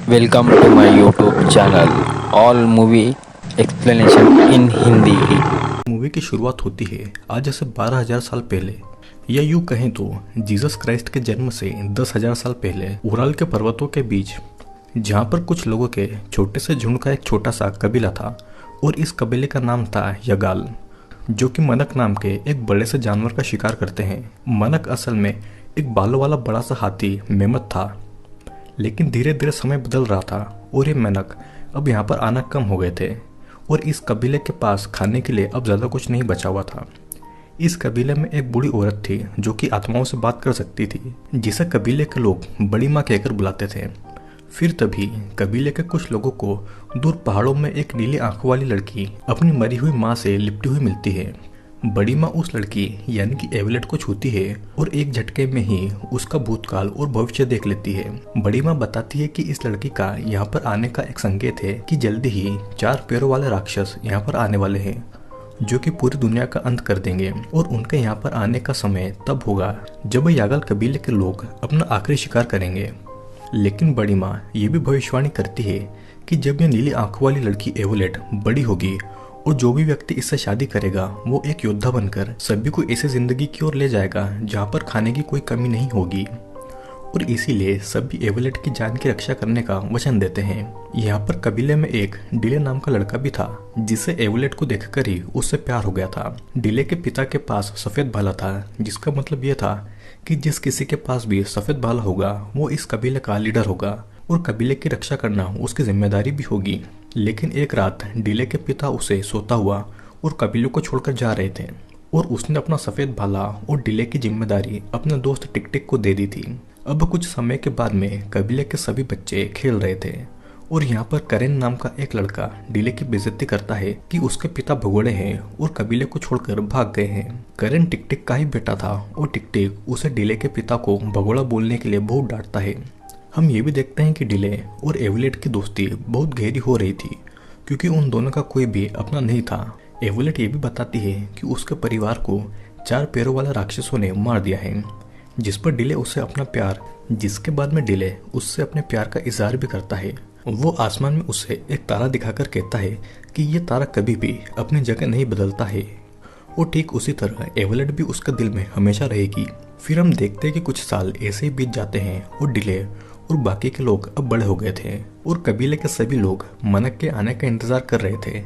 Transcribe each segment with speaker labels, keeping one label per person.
Speaker 1: Welcome to my YouTube channel, All Movie Explanation in Hindi।
Speaker 2: Movie की शुरुआत होती है आज से 12,000 साल पहले, या यूँ कहें तो जीसस क्राइस्ट के जन्म से 10,000 साल पहले उराल के पर्वतों के बीच, जहाँ पर कुछ लोगों के छोटे से झुंड का एक छोटा सा कबीला था और इस कबीले का नाम था यगाल, जो कि मनक नाम के एक बड़े से जानवर का शिकार करते हैं। मनक असल में एक बालों वाला बड़ा सा हाथी मेमत था, लेकिन धीरे धीरे समय बदल रहा था और ये मेनक अब यहाँ पर आना कम हो गए थे और इस कबीले के पास खाने के लिए अब ज़्यादा कुछ नहीं बचा हुआ था। इस कबीले में एक बूढ़ी औरत थी जो कि आत्माओं से बात कर सकती थी, जिसे कबीले के लोग बड़ी माँ कहकर बुलाते थे। फिर तभी कबीले के कुछ लोगों को दूर पहाड़ों में एक नीली आंखों वाली लड़की अपनी मरी हुई माँ से लिपटी हुई मिलती है। बड़ी माँ उस लड़की यानी कि एवलेट को छूती है और एक झटके में ही उसका भूतकाल और भविष्य देख लेती है। बड़ी माँ बताती है कि इस लड़की का यहाँ पर आने का एक संकेत है कि जल्दी ही 4 पैरों वाले राक्षस यहाँ पर आने वाले हैं, जो कि पूरी दुनिया का अंत कर देंगे। और उनके यहाँ पर आने का समय तब होगा जब यागल कबीले के लोग अपना आखिरी शिकार करेंगे। लेकिन बड़ी माँ ये भी भविष्यवाणी करती है कि जब ये नीली आंखों वाली लड़की एवलेट बड़ी होगी और जो भी व्यक्ति इससे शादी करेगा वो एक योद्धा बनकर सभी को ऐसी जिंदगी की ओर ले जाएगा जहाँ पर खाने की कोई कमी नहीं होगी। और इसीलिए सभी एवलेट की जान की रक्षा करने का वचन देते हैं। यहाँ पर कबीले में एक डिले नाम का लड़का भी था, जिसे एवलेट को देखकर ही उससे प्यार हो गया था। डिले के पिता के पास सफेद भाला था, जिसका मतलब यह था कि जिस किसी के पास भी सफेद भाला होगा वो इस कबीले का लीडर होगा और कबीले की रक्षा करना उसकी जिम्मेदारी भी होगी। लेकिन एक रात डिले के पिता उसे सोता हुआ और कबीले को छोड़कर जा रहे थे और उसने अपना सफेद भाला और डिले की जिम्मेदारी अपने दोस्त टिक टिक को दे दी थी। अब कुछ समय के बाद में कबीले के सभी बच्चे खेल रहे थे और यहाँ पर करेन नाम का एक लड़का डिले की बेइज्जती करता है कि उसके पिता भगोड़े हैं और कबीले को छोड़कर भाग गए हैं। करेन टिक टिक का ही बेटा था और टिक टिक उसे डिले के पिता को भगोड़ा बोलने के लिए बहुत डांटता है। हम ये भी देखते हैं कि डिले और एवलेट की दोस्ती बहुत गहरी हो रही थी, क्योंकि उन दोनों का कोई भी अपना नहीं था। एवलेट ये भी बताती है कि उसके परिवार को 4 पैरों वाले राक्षसों ने मार दिया है, जिस पर डिले उससे अपना प्यार, जिसके बाद में डिले उससे अपने प्यार का इजहार भी करता है। वो आसमान में उसे एक तारा दिखाकर कहता है कि ये तारा कभी भी अपनी जगह नहीं बदलता है और ठीक उसी तरह एवलेट भी उसके दिल में हमेशा रहेगी। फिर हम देखते हैं कि कुछ साल ऐसे ही बीत जाते हैं और डिले और बाकी के लोग अब बड़े हो गए थे और कबीले के सभी लोग मनक के आने का इंतजार कर रहे थे।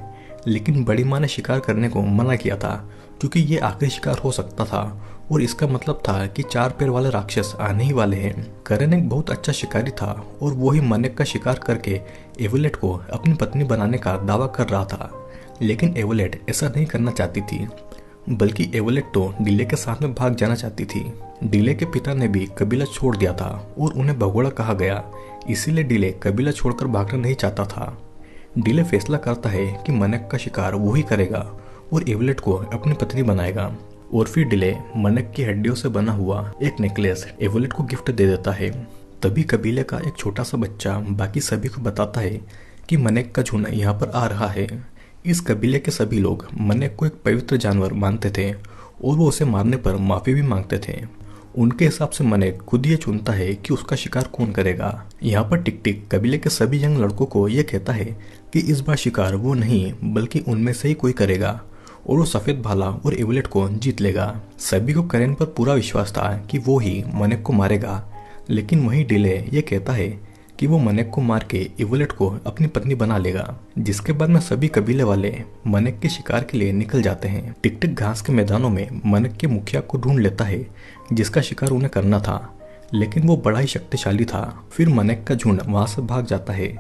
Speaker 2: लेकिन बड़ी माँ ने शिकार करने को मना किया था, क्योंकि ये आखिरी शिकार हो सकता था और इसका मतलब था कि 4 पैर वाले राक्षस आने ही वाले हैं। करेन एक बहुत अच्छा शिकारी था और वो ही मनक का शिकार करके एवलेट को अपनी पत्नी बनाने का दावा कर रहा था। लेकिन एवलेट ऐसा नहीं करना चाहती थी, बल्कि एवलेट तो डिले के साथ में भाग जाना चाहती थी। डिले के पिता ने भी कबीला छोड़ दिया था और उन्हें भगोड़ा कहा गया, इसीलिए डिले कबीला छोड़कर भागना नहीं चाहता था। डिले फैसला करता है कि मनक का शिकार वो ही करेगा और एवलेट को अपनी पत्नी बनाएगा। और फिर डिले मनक की हड्डियों से बना हुआ एक नेकलेस एवलेट को गिफ्ट दे देता है। तभी कबीले का एक छोटा सा बच्चा बाकी सभी को बताता है कि मनक का झुंड यहाँ पर आ रहा है। इस कबीले के सभी लोग मनक को एक पवित्र जानवर मानते थे और वो उसे मारने पर माफी भी मांगते थे। उनके हिसाब से मनक खुद ये चुनता है कि उसका शिकार कौन करेगा। यहाँ पर टिक टिक कबीले के सभी यंग लड़कों को ये कहता है कि इस बार शिकार वो नहीं बल्कि उनमें से ही कोई करेगा और वो सफेद भाला और एवलेट को जीत लेगा। सभी को करेन पर पूरा विश्वास था कि वो ही मनक को मारेगा, लेकिन वही डिले ये कहता है कि वो मनक को मार के एवलेट को अपनी पत्नी बना लेगा। जिसके बाद में सभी कबीले वाले मनक के शिकार के लिए निकल जाते हैं। टिक टिक घास के मैदानों में मनक के मुखिया को ढूंढ लेता है, जिसका शिकार उन्हें करना था, लेकिन वो बड़ा ही शक्तिशाली था। फिर मनक का झुंड वहां से भाग जाता है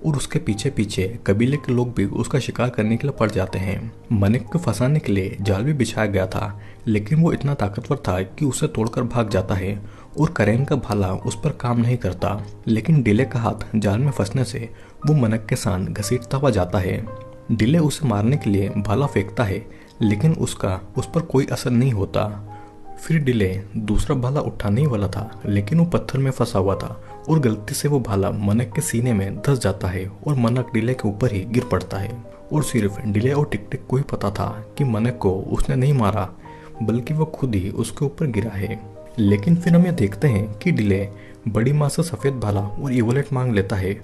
Speaker 2: और उसके पीछे पीछे कबीले के लोग भी उसका शिकार करने के लिए पड़ जाते हैं। मनक को फंसाने के लिए जाल भी बिछाया गया था, लेकिन वो इतना ताकतवर था कि उसे तोड़कर भाग जाता है और करेन का भाला उस पर काम नहीं करता। लेकिन डिले का हाथ जाल में फंसने से वो मनक के साथ घसीटता हुआ जाता है। डिले उसे मारने के लिए भाला फेंकता है, लेकिन उसका उस पर कोई असर नहीं होता। फिर डिले दूसरा भाला उठाने ही वाला था, लेकिन वो पत्थर में फंसा हुआ था और गलती से वो भाला मनक के सीने में धंस जाता है और मनक डिले के ऊपर ही गिर पड़ता है। और सिर्फ डिले और टिक टिक को ही पता था कि मनक को उसने नहीं मारा, बल्कि वो खुद ही उसके ऊपर गिरा है। लेकिन फिर हम ये देखते हैं कि डिले बड़ी माँ से सफेद भाला और एवलेट मांग लेता है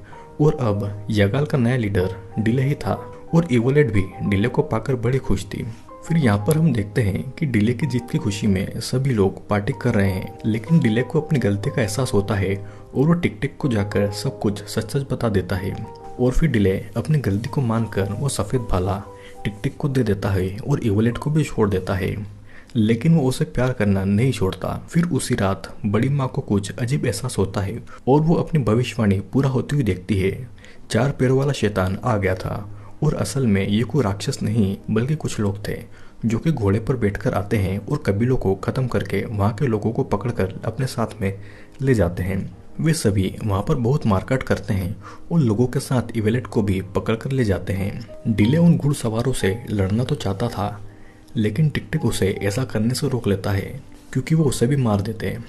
Speaker 2: और अब यागाल का नया लीडर डिले ही था और इवोलेट भी डिले को पाकर बड़ी खुश थी। फिर यहाँ पर हम देखते हैं कि डिले की जीत की खुशी में सभी लोग पार्टी कर रहे हैं, लेकिन डिले को अपनी गलती का एहसास होता है और वो टिक टिक को जाकर सब कुछ सच सच बता देता है। और फिर डिले अपनी गलती को मानकर वो सफेद भाला टिक टिक को दे देता है और इवोलेट को भी छोड़ देता है, लेकिन वो उसे प्यार करना नहीं छोड़ता। फिर उसी रात बड़ी माँ को कुछ अजीब एहसास होता है और वो अपनी भविष्यवाणी पूरा होती हुई देखती है। 4 पैरों वाला शैतान आ गया था और असल में ये कोई राक्षस नहीं बल्कि कुछ लोग थे जो कि घोड़े पर बैठकर आते हैं और कबीलों को खत्म करके वहाँ के लोगों को पकड़कर अपने साथ में ले जाते हैं। वे सभी वहाँ पर बहुत मारकाट करते हैं और लोगों के साथ इवेलेट को भी पकड़कर ले जाते हैं। डिले उन घुड़सवारों से लड़ना तो चाहता था, लेकिन टिक टिक उसे ऐसा करने से रोक लेता है क्योंकि वो उसे भी मार देते हैं।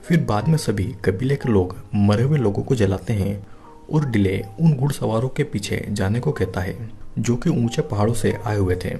Speaker 2: फिर बाद में सभी कबीले के लोग मरे हुए लोगों को जलाते हैं और डिले उन घुड़सवारों के पीछे जाने को कहता है जो कि ऊंचे पहाड़ों से आए हुए थे।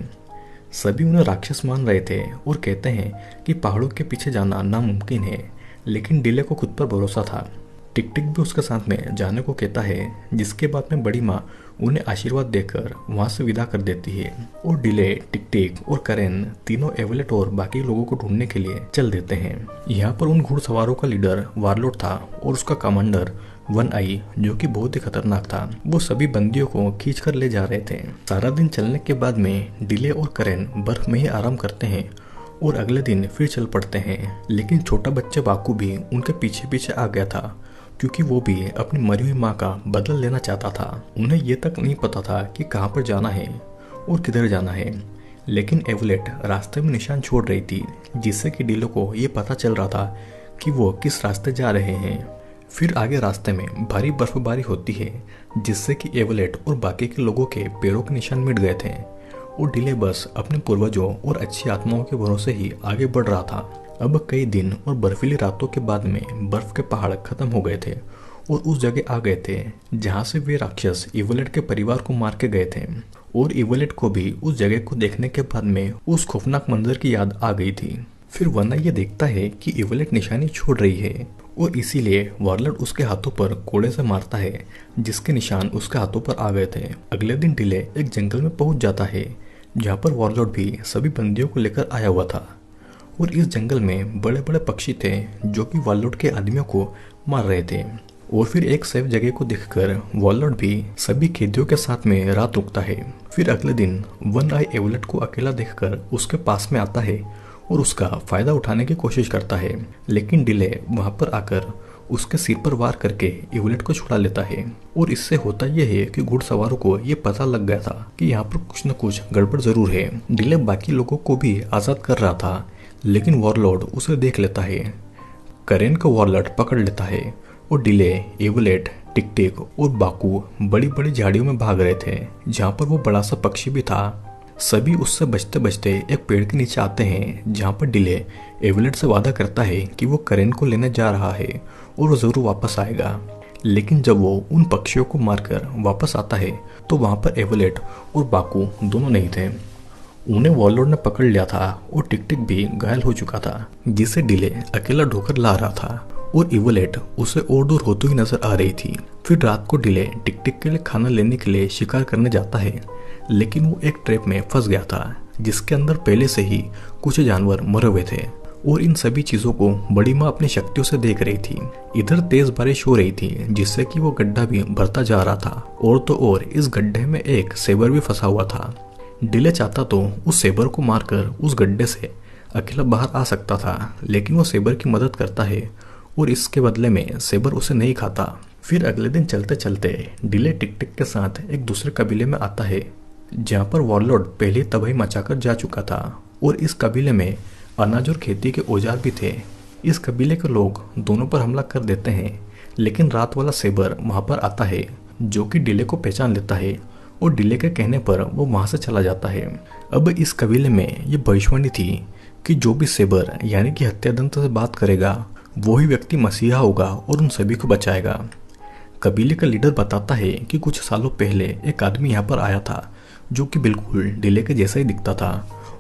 Speaker 2: सभी उन्हें राक्षस मान रहे थे और कहते हैं कि पहाड़ों के पीछे जाना नामुमकिन है, लेकिन डिले को खुद पर भरोसा था। टिक टिक भी उसके साथ में जाने को कहता है, जिसके बाद में बड़ी माँ उन्हें आशीर्वाद देकर वहां से विदा कर देती है और डिले, टिक टिक और करेन तीनों एवलेट और बाकी लोगों को ढूंढने के लिए चल देते हैं। यहाँ पर उन घुड़सवारों का लीडर वारलोट था और उसका कमांडर वन आई जो कि बहुत ही खतरनाक था। वो सभी बंदियों को खींच कर ले जा रहे थे। सारा दिन चलने के बाद में डिले और करेन बर्फ में ही आराम करते हैं और अगले दिन फिर चल पड़ते हैं, लेकिन छोटा बच्चा बाकू भी उनके पीछे पीछे आ गया था क्योंकि वो भी अपनी मरी हुई माँ का बदला लेना चाहता था। उन्हें ये तक नहीं पता था कि कहाँ पर जाना है और किधर जाना है, लेकिन एवलेट रास्ते में निशान छोड़ रही थी जिससे कि डिले को ये पता चल रहा था कि वो किस रास्ते जा रहे हैं। फिर आगे रास्ते में भारी बर्फबारी होती है जिससे कि एवलेट और बाकी के लोगों के पैरों के निशान मिट गए थे और डिले बस अपने पूर्वजों और अच्छी आत्माओं के भरोसे ही आगे बढ़ रहा था। अब कई दिन और बर्फीली रातों के बाद में बर्फ के पहाड़ खत्म हो गए थे और उस जगह आ गए थे जहाँ से वे राक्षस इवलेट के परिवार को मार के गए थे और इवलेट को भी उस जगह को देखने के बाद में उस खौफनाक मंजर की याद आ गई थी। फिर वना ये देखता है कि इवलेट निशानी छोड़ रही है और इसीलिए वारलॉर्ड उसके हाथों पर कोड़े से मारता है जिसके निशान उसके हाथों पर आ गए थे। अगले दिन डिले एक जंगल में पहुंच जाता है जहाँ पर वारलॉर्ड भी सभी बंदियों को लेकर आया हुआ था और इस जंगल में बड़े बड़े पक्षी थे जो कि वारलॉर्ड के आदमियों को मार रहे थे। और फिर एक सेफ जगह को देखकर वारलॉर्ड भी सभी कैदियों के साथ में रात रुकता है। फिर अगले दिन वन आई एवलेट को अकेला देखकर उसके पास में आता है और उसका फायदा उठाने की कोशिश करता है, लेकिन डिले वहां पर आकर उसके सिर पर वार करके इवलेट को छुड़ा लेता है। और इससे होता यह है कि घुड़सवारों को ये पता लग गया था कि यहाँ पर कुछ न कुछ गड़बड़ जरूर है। डिले बाकी लोगों को भी आजाद कर रहा था, लेकिन वारलॉर्ड उसे देख लेता है। करेन को वारलॉर्ड पकड़ लेता है और डिले, इवलेट, टिक टिक और बाकू बड़ी बड़ी झाड़ियों में भाग रहे थे जहाँ पर वो बड़ा सा पक्षी भी था। सभी उससे बचते बचते एक पेड़ के नीचे आते हैं जहाँ पर डिले एवलेट से वादा करता है कि वो करेन को लेने जा रहा है और वो जरूर वापस आएगा। लेकिन जब वो उन पक्षियों को मारकर वापस आता है तो वहाँ पर एवलेट और बाकू दोनों नहीं थे। उन्हें वारलॉर्ड ने पकड़ लिया था और टिक टिक भी घायल हो चुका था जिसे डिले अकेला ढोकर ला रहा था और इवलेट उसे और दूर होती हुई नजर आ रही थी। फिर रात को डिले टिक टिक के लिए खाना लेने के लिए शिकार करने जाता है, लेकिन वो एक ट्रैप में फंस गया था जिसके अंदर पहले से ही कुछ जानवर मरे हुए थे और इन सभी चीजों को बड़ी माँ अपनी शक्तियों से देख रही थी। इधर तेज बारिश हो रही थी जिससे कि वो गड्ढा भी भरता जा रहा था और तो और इस गड्ढे में एक सेबर भी फंसा हुआ था। डिले चाहता तो उस सेबर को मारकर उस गड्ढे से अकेला बाहर आ सकता था, लेकिन वो सेबर की मदद करता है और इसके बदले में सेबर उसे नहीं खाता। फिर अगले दिन चलते चलते डिले टिक टिक के साथ एक दूसरे कबीले में आता है जहाँ पर वारलॉर्ड पहले तबाही मचाकर जा चुका था और इस कबीले में अनाज और खेती के औजार भी थे। इस कबीले के लोग दोनों पर हमला कर देते हैं, लेकिन रात वाला सेबर वहाँ पर आता है जो कि डिले को पहचान लेता है और डिले के कहने पर वो वहाँ से चला जाता है। अब इस कबीले में ये भविष्यवाणी थी कि जो भी सेबर यानी कि हत्यादंत से बात करेगा वही व्यक्ति मसीहा होगा और उन सभी को बचाएगा। कबीले का लीडर बताता है कि कुछ सालों पहले एक आदमी यहाँ पर आया था जो कि बिल्कुल डिले के जैसा ही दिखता था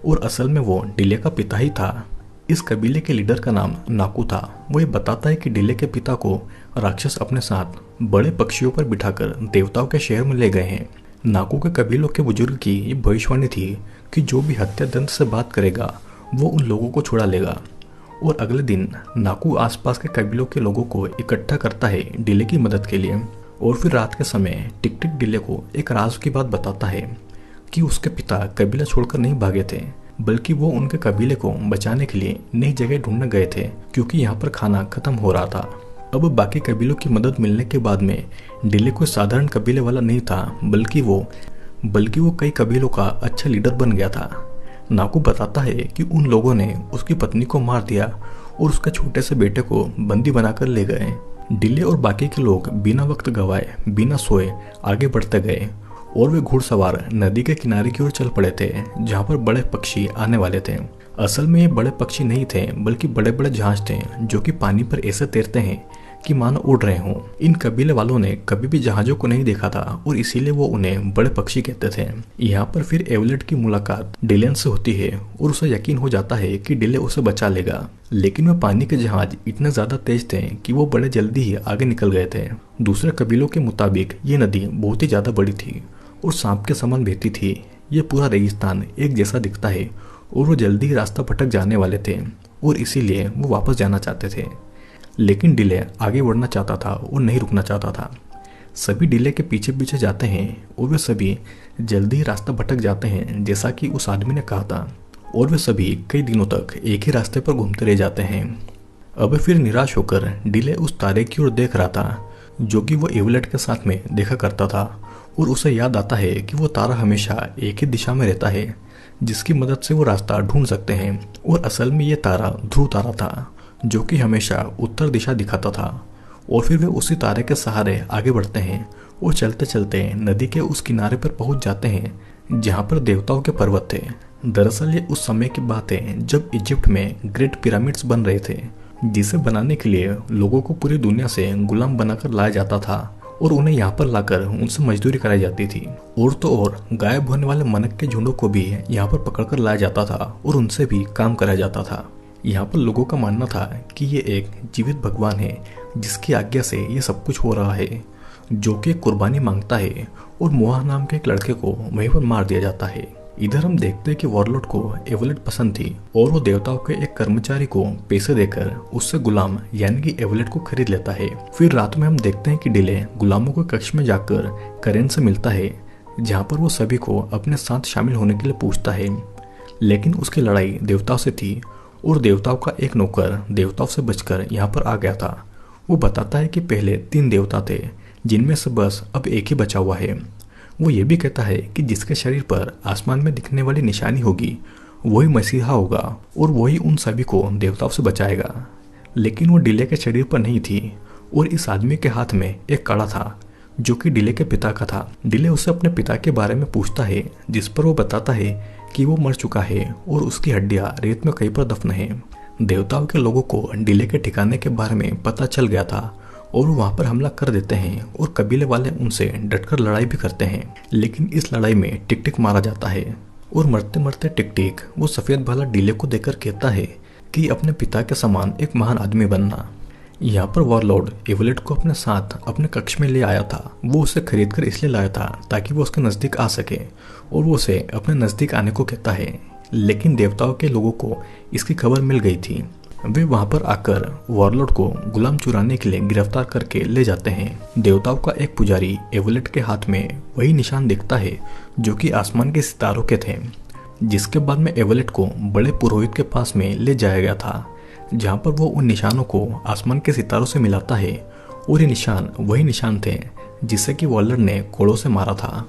Speaker 2: और असल में वो डिले का पिता ही था। इस कबीले के लीडर का नाम नाकू था। वो ये बताता है कि डिले के पिता को राक्षस अपने साथ बड़े पक्षियों पर बिठाकर देवताओं के शहर में ले गए हैं। नाकू के कबीलों के बुजुर्ग की ये भविष्यवाणी थी कि जो भी हत्या दंत से बात करेगा वो उन लोगों को छुड़ा लेगा। और अगले दिन नाकू आसपास के कबीलों के लोगों को इकट्ठा करता है डिले की मदद के लिए। और फिर रात के समय टिक टिक डिले को एक राज की बात बताता है कि उसके पिता कबीला छोड़कर नहीं भागे थे, बल्कि वो उनके कबीले को बचाने के लिए नई जगह ढूंढने गए थे, क्योंकि यहाँ पर खाना खत्म हो रहा था। अब बाकी कबीलों की मदद मिलने के बाद में डिले कोई साधारण कबीले वाला नहीं था, बल्कि वो कई कबीलों का अच्छा लीडर बन गया था। नाकू बताता है कि उन लोगों ने उसकी पत्नी को मार दिया और उसके छोटे से बेटे को बंदी बनाकर ले गए। डिले और बाकी के लोग बिना वक्त गवाए, बिना सोए आगे बढ़ते गए और वे घुड़सवार नदी के किनारे की ओर चल पड़े थे, जहाँ पर बड़े पक्षी आने वाले थे। असल में ये बड़े पक्षी नहीं थे, बल्कि बड़े बड़े जहाज थे जो कि पानी पर ऐसे तैरते हैं कि मानो उड़ रहे हों। इन कबीले वालों ने कभी भी जहाजों को नहीं देखा था और इसीलिए वो उन्हें बड़े पक्षी कहते थे। यहाँ पर फिर एवलेट की मुलाकात डिलेन से होती है और उसे यकीन हो जाता है कि डिले उसे बचा लेगा। लेकिन वे पानी के जहाज इतने ज्यादा तेज थे कि वो बड़े जल्दी ही आगे निकल गए थे। दूसरे कबीलों के मुताबिक ये नदी बहुत ही ज्यादा बड़ी थी और सांप के समान बहती थी। ये पूरा रेगिस्तान एक जैसा दिखता है और वो जल्दी ही रास्ता भटक जाने वाले थे और इसीलिए वो वापस जाना चाहते थे। लेकिन डिले आगे बढ़ना चाहता था और नहीं रुकना चाहता था। सभी डिले के पीछे पीछे जाते हैं और वे सभी जल्दी ही रास्ता भटक जाते हैं, जैसा कि उस आदमी ने कहा था। और वे सभी कई दिनों तक एक ही रास्ते पर घूमते रह जाते हैं। अब फिर निराश होकर डिले उस तारे की ओर देख रहा था जो कि वो एवलेट के साथ में देखा करता था, और उसे याद आता है कि वो तारा हमेशा एक ही दिशा में रहता है, जिसकी मदद से वो रास्ता ढूंढ सकते हैं। और असल में ये तारा ध्रुव तारा था जो कि हमेशा उत्तर दिशा दिखाता था। और फिर वे उसी तारे के सहारे आगे बढ़ते हैं और चलते चलते नदी के उस किनारे पर पहुंच जाते हैं जहां पर देवताओं के पर्वत थे। दरअसल ये उस समय की बात है जब इजिप्ट में ग्रेट पिरामिड्स बन रहे थे, जिसे बनाने के लिए लोगों को पूरी दुनिया से गुलाम बनाकर लाया जाता था और उन्हें यहाँ पर लाकर उनसे मजदूरी कराई जाती थी। और तो और गायब होने वाले मनक के झुंडों को भी यहाँ पर पकड़कर लाया जाता था और उनसे भी काम कराया जाता था। यहाँ पर लोगों का मानना था कि ये एक जीवित भगवान है जिसकी आज्ञा से ये सब कुछ हो रहा है, जो कि कुर्बानी मांगता है और मोहा नाम के एक लड़के को वहीं पर मार दिया जाता है। इधर हम देखते हैं कि वॉरलॉर्ड को एवलेट पसंद थी और वो देवताओं के एक कर्मचारी को पैसे देकर उससे गुलाम यानी कि एवलेट को खरीद लेता है। फिर रात में हम देखते हैं कि डिले गुलामों के कक्ष में जाकर करेन से मिलता है, जहाँ पर वो सभी को अपने साथ शामिल होने के लिए पूछता है। लेकिन उसकी लड़ाई देवताओं से थी और देवताओं का एक नौकर देवताओं से बचकर यहाँ पर आ गया था। वो बताता है कि पहले 3 देवता थे, जिनमें से बस अब एक ही बचा हुआ है। वो ये भी कहता है कि जिसके शरीर पर आसमान में दिखने वाली निशानी होगी वही मसीहा होगा और वही उन सभी को देवताओं से बचाएगा। लेकिन वो डिले के शरीर पर नहीं थी और इस आदमी के हाथ में एक कड़ा था जो कि डिले के पिता का था। डिले उससे अपने पिता के बारे में पूछता है, जिस पर वो बताता है कि वो मर चुका है और उसकी हड्डियां रेत में कहीं पर दफन है। देवताओं के लोगों को डिले के ठिकाने के बारे में पता चल गया था और वो वहां पर हमला कर देते हैं और कबीले वाले उनसे डटकर लड़ाई भी करते हैं। लेकिन इस लड़ाई में टिक टिक मारा जाता है और मरते मरते टिक टिक वो सफेद भाला डिले को देखकर कहता है कि अपने पिता के समान एक महान आदमी बनना। यहाँ पर वॉरलॉर्ड एवलेट को अपने साथ अपने कक्ष में ले आया था। वो उसे खरीद कर इसलिए लाया था ताकि वो उसके नजदीक आ सके और वो उसे अपने नजदीक आने को कहता है। लेकिन देवताओं के लोगों को इसकी खबर मिल गई थी। वे वहां पर आकर वॉरलॉर्ड को गुलाम चुराने के लिए गिरफ्तार करके ले जाते हैं। देवताओं का एक पुजारी एवलेट के हाथ में वही निशान देखता है जो कि आसमान के सितारों के थे, जिसके बाद में एवलेट को बड़े पुरोहित के पास में ले जाया गया था, जहाँ पर वो उन निशानों को आसमान के सितारों से मिलाता है और ये निशान वही निशान थे जिसे कि वॉरलॉर्ड ने कोड़ों से मारा था।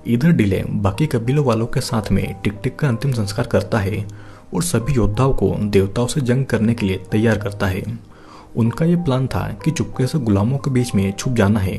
Speaker 2: इधर डिले बाकी कबीलों वालों के साथ में टिक टिक का अंतिम संस्कार करता है और सभी योद्धाओं को देवताओं से जंग करने के लिए तैयार करता है। उनका ये प्लान था कि चुपके से गुलामों के बीच में छुप जाना है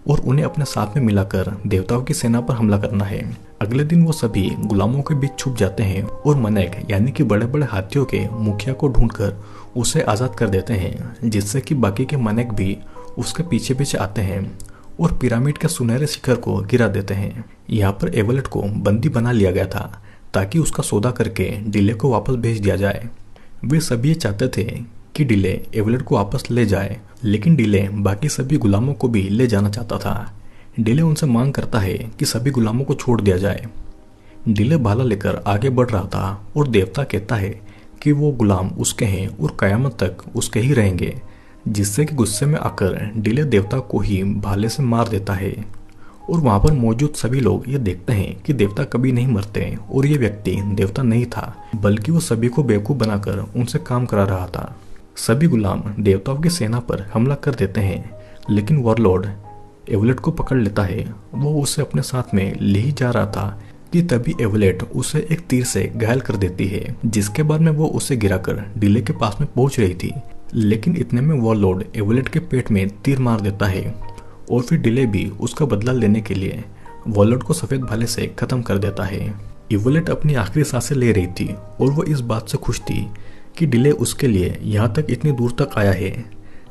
Speaker 2: और उन्हें अपने साथ में मिलाकर देवताओं की सेना पर हमला करना है। अगले दिन वो सभी गुलामों के बीच छुप जाते हैं और मनैक यानी कि बड़े बड़े हाथियों के मुखिया को ढूंढकर उसे आजाद कर देते हैं, जिससे कि बाकी के मनैक भी उसके पीछे पीछे आते हैं और पिरामिड के सुनहरे शिखर को गिरा देते हैं। यहाँ पर एवलेट को बंदी बना लिया गया था ताकि उसका सौदा करके डिले को वापस भेज दिया जाए। वे सभी ये चाहते थे कि डिले एवलेट को वापस ले जाए, लेकिन डिले बाकी सभी गुलामों को भी ले जाना चाहता था। डिले उनसे मांग करता है कि सभी गुलामों को छोड़ दिया जाए। डिले भाला लेकर आगे बढ़ रहा था और देवता कहता है कि वो गुलाम उसके हैं और कयामत तक उसके ही रहेंगे, जिससे कि गुस्से में आकर डिले देवता को ही भाले से मार देता है। और वहाँ पर मौजूद सभी लोग ये देखते हैं कि देवता कभी नहीं मरते और ये व्यक्ति देवता नहीं था, बल्कि वो सभी को बेवकूफ़ बनाकर उनसे काम करा रहा था। सभी गुलाम देवताओं की सेना पर हमला कर देते हैं, लेकिन वॉरलॉर्ड एवलेट को पकड़ लेता है। वो उसे अपने साथ में ले ही जा रहा था कि तभी एवलेट उसे एक तीर से घायल कर देती है, जिसके बाद में वो उसे गिराकर डिले के पास में पहुंच रही थी। लेकिन इतने में वॉरलॉर्ड एवलेट के पेट में तीर मार देता है और फिर डिले भी उसका बदला लेने के लिए वॉरलॉर्ड को सफेद भाले से खत्म कर देता है। एवलेट अपनी आखिरी सांसें ले रही थी और वो इस बात से खुश थी कि डिले उसके लिए यहाँ तक इतनी दूर तक आया है,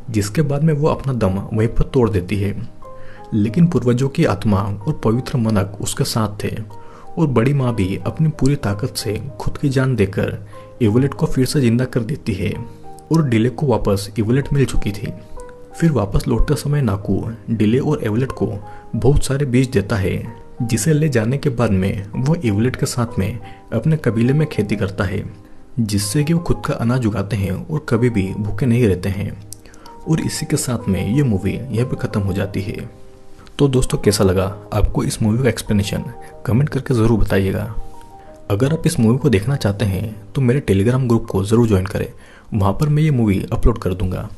Speaker 2: जिसके बाद में वो अपना दम वहीं पर तोड़ देती है। लेकिन पूर्वजों की आत्मा और पवित्र मनक उसके साथ थे और बड़ी माँ भी अपनी पूरी ताकत से खुद की जान देकर एवलेट को फिर से जिंदा कर देती है और डिले को वापस एवलेट मिल चुकी थी। फिर वापस लौटते समय नाकू डिले और एवलेट को बहुत सारे बीज देता है, जिसे ले जाने के बाद में वो एवलेट के साथ में अपने कबीले में खेती करता है, जिससे कि वो खुद का अनाज उगाते हैं और कभी भी भूखे नहीं रहते हैं। और इसी के साथ में ये मूवी यहाँ पे ख़त्म हो जाती है। तो दोस्तों, कैसा लगा आपको इस मूवी का एक्सप्लेनेशन कमेंट करके ज़रूर बताइएगा। अगर आप इस मूवी को देखना चाहते हैं तो मेरे टेलीग्राम ग्रुप को ज़रूर ज्वाइन करें, वहाँ पर मैं ये मूवी अपलोड कर दूँगा।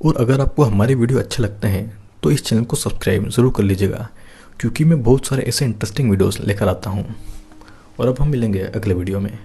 Speaker 2: और अगर आपको हमारे वीडियो अच्छे लगते हैं तो इस चैनल को सब्सक्राइब ज़रूर कर लीजिएगा, क्योंकि मैं बहुत सारे ऐसे इंटरेस्टिंग वीडियोस लेकर आता हूँ। और अब हम मिलेंगे अगले वीडियो में।